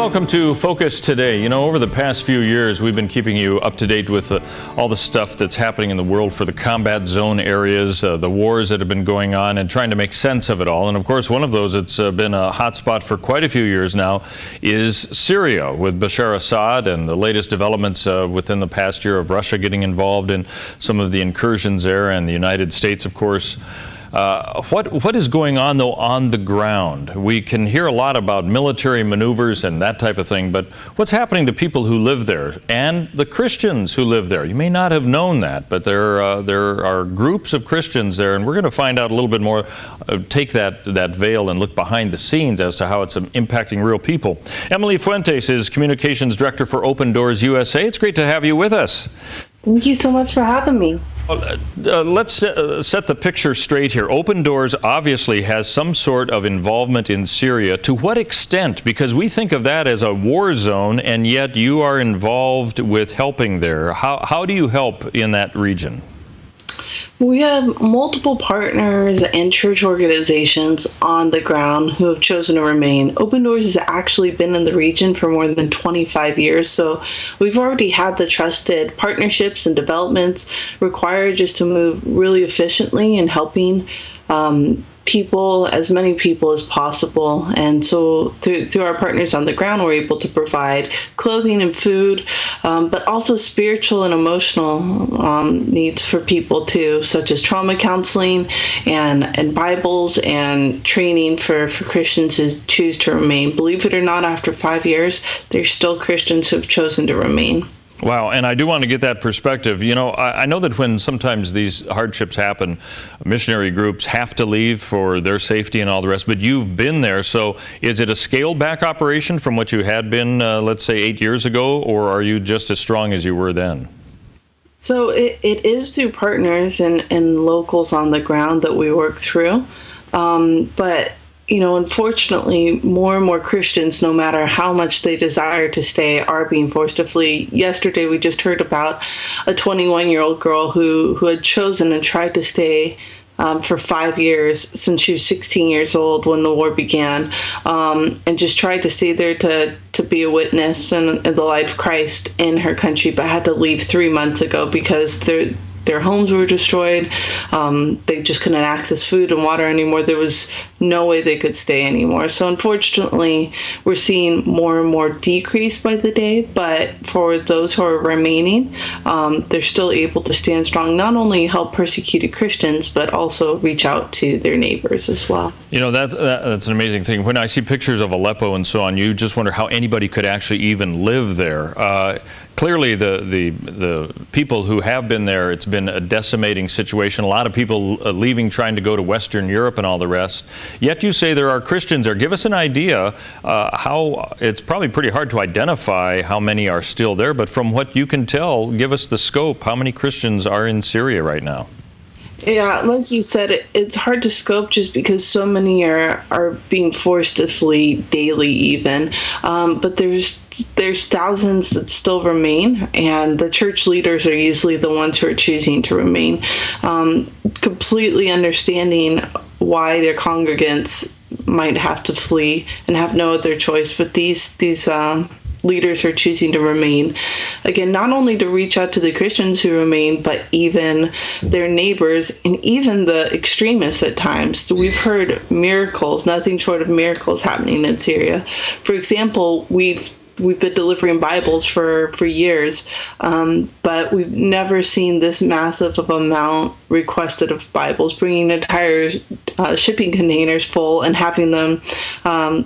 welcome to Focus Today. You know, over the past few years, we've been keeping you up to date with all the stuff that's happening in the world for the combat zone areas, the wars that have been going on, and trying to make sense of it all. And of course, one of those that's been a hot spot for quite a few years now is Syria, with Bashar Assad and the latest developments within the past year of Russia getting involved in some of the incursions there, and the United States, of course. What is going on, though, on the ground? We can hear a lot about military maneuvers and that type of thing, but what's happening to people who live there and the Christians who live there? You may not have known that, but there are groups of Christians there, and we're going to find out a little bit more, take that veil and look behind the scenes as to how it's impacting real people. Emily Fuentes is Communications Director for Open Doors USA. It's great to have you with us. Thank you so much for having me. Let's set the picture straight here. Open Doors obviously has some sort of involvement in Syria. To what extent? Because we think of that as a war zone, and yet you are involved with helping there. How do you help in that region? We have multiple partners and church organizations on the ground who have chosen to remain. Open Doors has actually been in the region for more than 25 years, so we've already had the trusted partnerships and developments required just to move really efficiently in helping people, as many people as possible. And so through our partners on the ground, we're able to provide clothing and food, but also spiritual and emotional needs for people too, such as trauma counseling and Bibles and training for Christians who choose to remain. Believe it or not, after 5 years, there's still Christians who have chosen to remain. Wow, and I do want to get that perspective. You know, I know that when sometimes these hardships happen, missionary groups have to leave for their safety and all the rest, but you've been there. So is it a scaled back operation from what you had been, let's say, 8 years ago, or are you just as strong as you were then? So it is through partners and locals on the ground that we work through. But you know, unfortunately, more and more Christians, no matter how much they desire to stay, are being forced to flee. Yesterday, we just heard about a 21-year-old girl who had chosen and tried to stay for 5 years, since she was 16 years old when the war began, and just tried to stay there to be a witness in the light of Christ in her country, but had to leave 3 months ago because their homes were destroyed. They just couldn't access food and water anymore. There was no way they could stay anymore. So unfortunately, we're seeing more and more decrease by the day, but for those who are remaining, they're still able to stand strong, not only help persecuted Christians, but also reach out to their neighbors as well. You know, that's an amazing thing. When I see pictures of Aleppo and so on, you just wonder how anybody could actually even live there. Clearly, the people who have been there, it's been a decimating situation. A lot of people leaving, trying to go to Western Europe and all the rest. Yet you say there are Christians there. Give us an idea how, it's probably pretty hard to identify how many are still there, but from what you can tell, give us the scope. How many Christians are in Syria right now? Yeah, like you said, it's hard to scope just because so many are being forced to flee daily even. But there's thousands that still remain, and the church leaders are usually the ones who are choosing to remain, completely understanding why their congregants might have to flee and have no other choice. But these leaders are choosing to remain, again, not only to reach out to the Christians who remain, but even their neighbors and even the extremists at times. So we've heard miracles, nothing short of miracles, happening in Syria. For example, we've been delivering Bibles for years, but we've never seen this massive of amount requested of Bibles, bringing entire shipping containers full and having them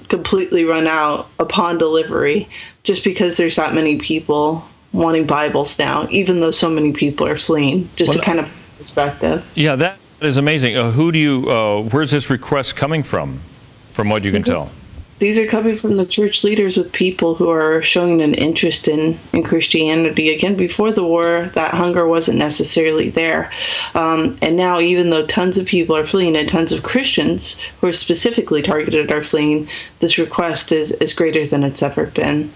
completely run out upon delivery, just because there's that many people wanting Bibles now, even though so many people are fleeing. Just to kind of perspective. Yeah, that is amazing. Where's this request coming from what you can tell? These are coming from the church leaders with people who are showing an interest in Christianity. Again, before the war, that hunger wasn't necessarily there. And now, even though tons of people are fleeing and tons of Christians who are specifically targeted are fleeing, this request is greater than it's ever been.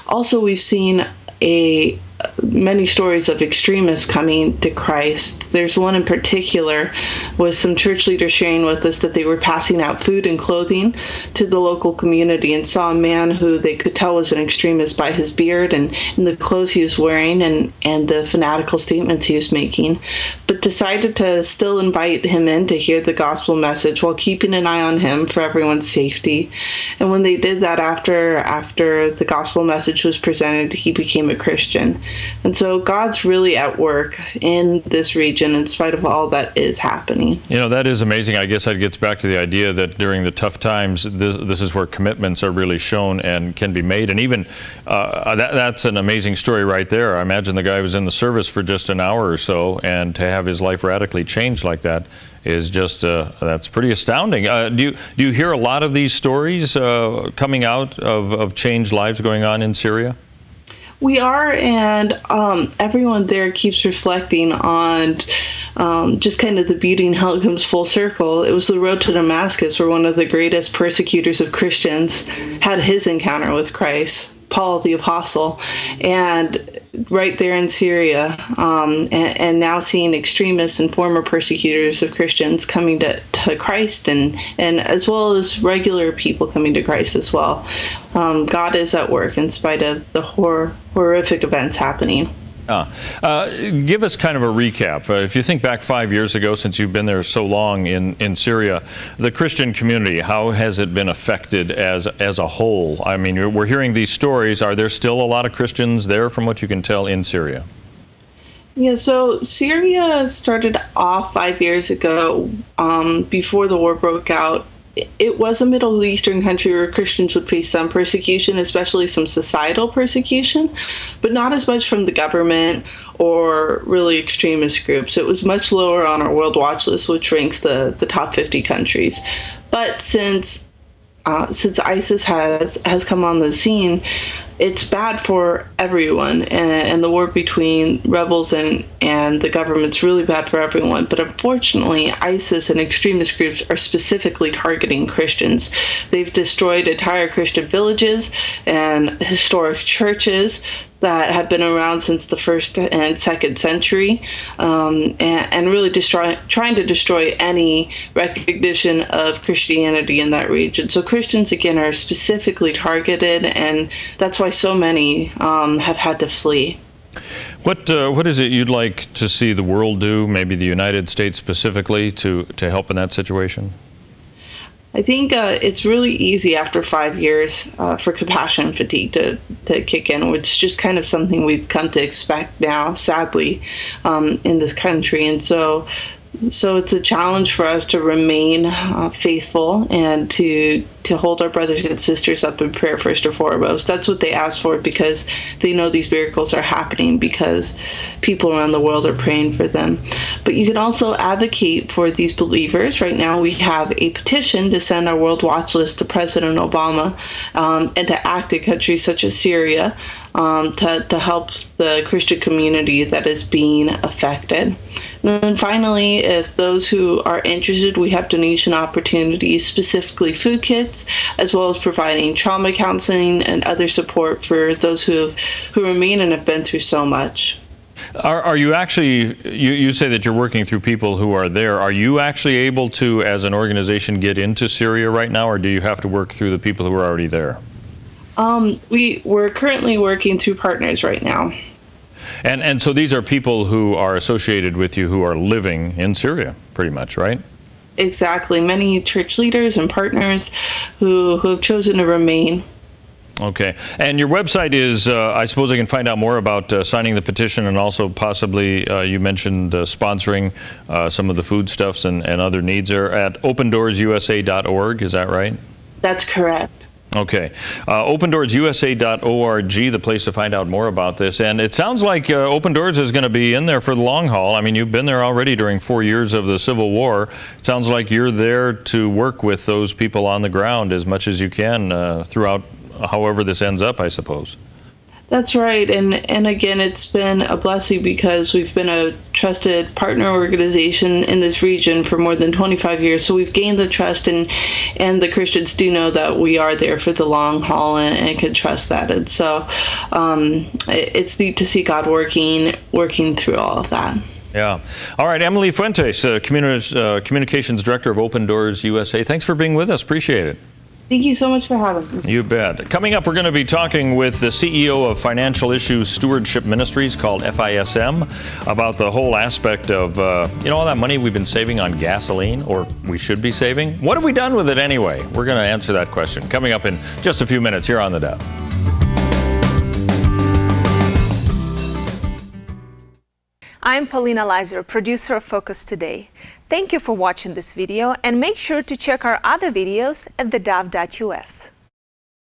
Also, we've seen a many stories of extremists coming to Christ. There's one in particular with some church leaders sharing with us that they were passing out food and clothing to the local community and saw a man who they could tell was an extremist by his beard and the clothes he was wearing and the fanatical statements he was making, but decided to still invite him in to hear the gospel message while keeping an eye on him for everyone's safety. And when they did that, after the gospel message was presented, he became a Christian. And so God's really at work in this region in spite of all that is happening. You know, that is amazing. I guess that gets back to the idea that during the tough times, this is where commitments are really shown and can be made. And even that's an amazing story right there. I imagine the guy was in the service for just an hour or so, and to have his life radically changed like that is just that's pretty astounding. Do you hear a lot of these stories coming out of changed lives going on in Syria? We are, and everyone there keeps reflecting on just kind of the beauty and how it comes full circle. It was the road to Damascus where one of the greatest persecutors of Christians had his encounter with Christ, Paul the Apostle, and right there in Syria, and now seeing extremists and former persecutors of Christians coming to Christ, and as well as regular people coming to Christ as well. God is at work in spite of the horrific events happening. Give us kind of a recap. If you think back 5 years ago, since you've been there so long in Syria, the Christian community, how has it been affected as a whole? I mean, we're hearing these stories. Are there still a lot of Christians there, from what you can tell, in Syria? Yeah, so Syria started off 5 years ago, before the war broke out. It was a Middle Eastern country where Christians would face some persecution, especially some societal persecution, but not as much from the government or really extremist groups. It was much lower on our World Watch List, which ranks the top 50 countries. But since ISIS has come on the scene, it's bad for everyone, and the war between rebels and the government's really bad for everyone. But unfortunately, ISIS and extremist groups are specifically targeting Christians. They've destroyed entire Christian villages and historic churches that have been around since the 1st and 2nd century, and really trying to destroy any recognition of Christianity in that region. So Christians, again, are specifically targeted, and that's why so many have had to flee. What is it you'd like to see the world do, maybe the United States specifically, to help in that situation? I think it's really easy after 5 years for compassion fatigue to kick in, which is just kind of something we've come to expect now, sadly, in this country. And so it's a challenge for us to remain faithful and to hold our brothers and sisters up in prayer first and foremost. That's what they ask for, because they know these miracles are happening because people around the world are praying for them. But you can also advocate for these believers. Right now we have a petition to send our World Watch List to President Obama, and to act in countries such as Syria to help the Christian community that is being affected. And then finally, if those who are interested, we have donation opportunities, specifically food kits, as well as providing trauma counseling and other support for those who remain and have been through so much. Are you actually, you say that you're working through people who are there. Are you actually able to, as an organization, get into Syria right now, or do you have to work through the people who are already there? We're currently working through partners right now. And so these are people who are associated with you who are living in Syria, pretty much, right? Exactly. Many church leaders and partners who have chosen to remain. Okay. And your website is, I suppose I can find out more about signing the petition, and also possibly, you mentioned sponsoring some of the foodstuffs and other needs there at opendoorsusa.org. Is that right? That's correct. Okay. OpenDoorsUSA.org, the place to find out more about this. And it sounds like Open Doors is going to be in there for the long haul. I mean, you've been there already during 4 years of the Civil War. It sounds like you're there to work with those people on the ground as much as you can throughout however this ends up, I suppose. That's right. And again, it's been a blessing because we've been a trusted partner organization in this region for more than 25 years. So we've gained the trust, and the Christians do know that we are there for the long haul and can trust that. And so it's neat to see God working through all of that. Yeah. All right, Emily Fuentes, Communications Director of Open Doors USA. Thanks for being with us. Appreciate it. Thank you so much for having me. You bet. Coming up, we're going to be talking with the CEO of Financial Issues Stewardship Ministries, called FISM, about the whole aspect of, all that money we've been saving on gasoline, or we should be saving. What have we done with it anyway? We're going to answer that question coming up in just a few minutes here on theDove. I'm Paulina Leiser, producer of Focus Today. Thank you for watching this video, and make sure to check our other videos at thedove.us.